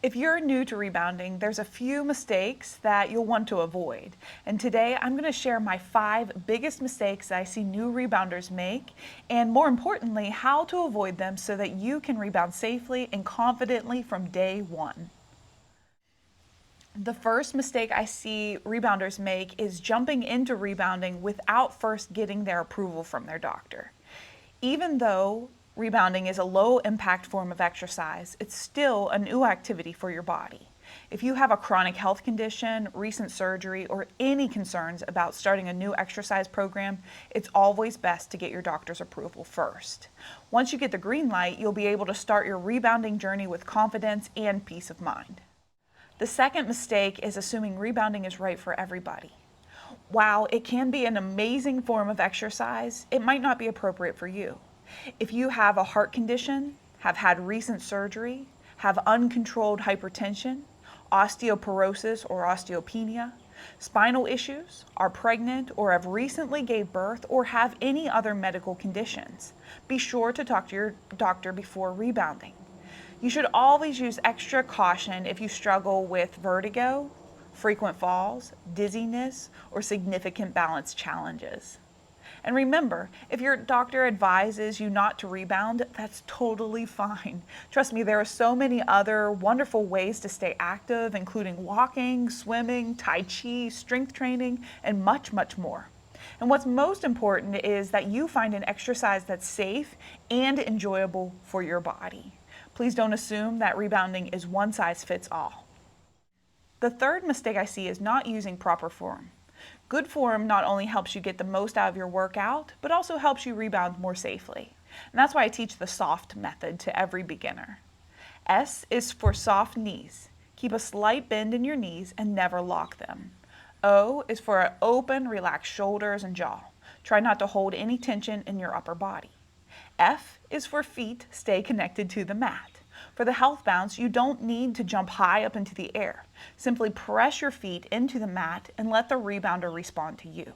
If you're new to rebounding, there's a few mistakes that you'll want to avoid. And today I'm going to share my 5 biggest mistakes that I see new rebounders make, and more importantly, how to avoid them so that you can rebound safely and confidently from day one. The first mistake I see rebounders make is jumping into rebounding without first getting their approval from their doctor. Even though rebounding is a low-impact form of exercise, it's still a new activity for your body. If you have a chronic health condition, recent surgery, or any concerns about starting a new exercise program, it's always best to get your doctor's approval first. Once you get the green light, you'll be able to start your rebounding journey with confidence and peace of mind. The second mistake is assuming rebounding is right for everybody. While it can be an amazing form of exercise, it might not be appropriate for you. If you have a heart condition, have had recent surgery, have uncontrolled hypertension, osteoporosis or osteopenia, spinal issues, are pregnant or have recently gave birth or have any other medical conditions, be sure to talk to your doctor before rebounding. You should always use extra caution if you struggle with vertigo, frequent falls, dizziness, or significant balance challenges. And remember, if your doctor advises you not to rebound, that's totally fine. Trust me, there are so many other wonderful ways to stay active, including walking, swimming, tai chi, strength training, and much, much more. And what's most important is that you find an exercise that's safe and enjoyable for your body. Please don't assume that rebounding is one size fits all. The third mistake I see is not using proper form. Good form not only helps you get the most out of your workout, but also helps you rebound more safely. And that's why I teach the SOFT method to every beginner. S is for soft knees. Keep a slight bend in your knees and never lock them. O is for open, relaxed shoulders and jaw. Try not to hold any tension in your upper body. F is for feet stay connected to the mat. For the health bounce, you don't need to jump high up into the air. Simply press your feet into the mat and let the rebounder respond to you.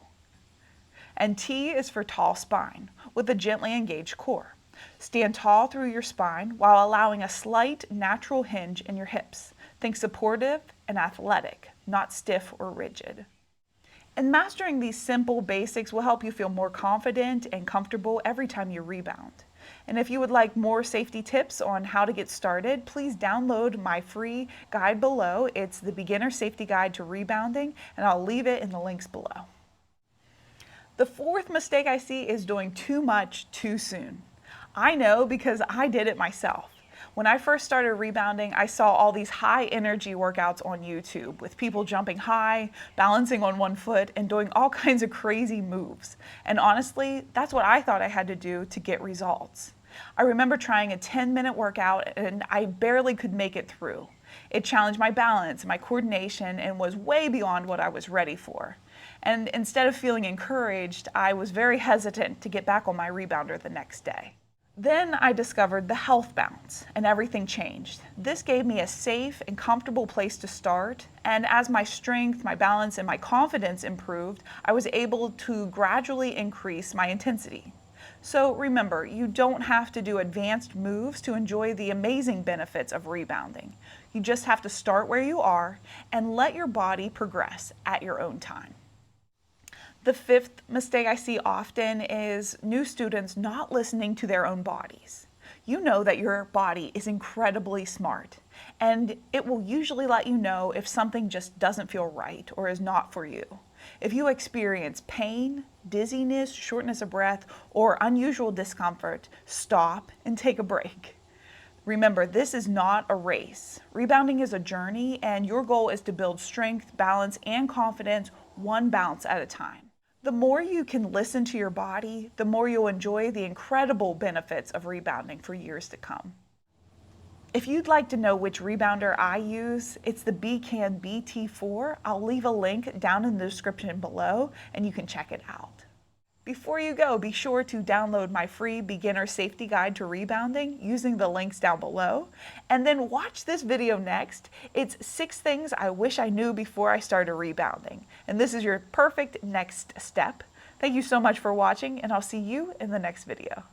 And T is for tall spine, with a gently engaged core. Stand tall through your spine while allowing a slight natural hinge in your hips. Think supportive and athletic, not stiff or rigid. And mastering these simple basics will help you feel more confident and comfortable every time you rebound. And if you would like more safety tips on how to get started, please download my free guide below. It's the Beginner Safety Guide to Rebounding, and I'll leave it in the links below. The fourth mistake I see is doing too much too soon. I know because I did it myself. When I first started rebounding, I saw all these high energy workouts on YouTube with people jumping high, balancing on one foot, and doing all kinds of crazy moves. And honestly, that's what I thought I had to do to get results. I remember trying a 10-minute workout and I barely could make it through. It challenged my balance, my coordination, and was way beyond what I was ready for. And instead of feeling encouraged, I was very hesitant to get back on my rebounder the next day. Then I discovered the health bounce and everything changed. This gave me a safe and comfortable place to start, and as my strength, my balance, and my confidence improved, I was able to gradually increase my intensity. So remember, you don't have to do advanced moves to enjoy the amazing benefits of rebounding. You just have to start where you are and let your body progress at your own time. The fifth mistake I see often is new students not listening to their own bodies. You know that your body is incredibly smart, and it will usually let you know if something just doesn't feel right or is not for you. If you experience pain, dizziness, shortness of breath, or unusual discomfort, stop and take a break. Remember, this is not a race. Rebounding is a journey, and your goal is to build strength, balance, and confidence one bounce at a time. The more you can listen to your body, the more you'll enjoy the incredible benefits of rebounding for years to come. If you'd like to know which rebounder I use, it's the BCAN BT4. I'll leave a link down in the description below and you can check it out. Before you go, be sure to download my free Beginner Safety Guide to Rebounding using the links down below. And then watch this video next. It's 6 things I wish I knew before I started rebounding. And this is your perfect next step. Thank you so much for watching, and I'll see you in the next video.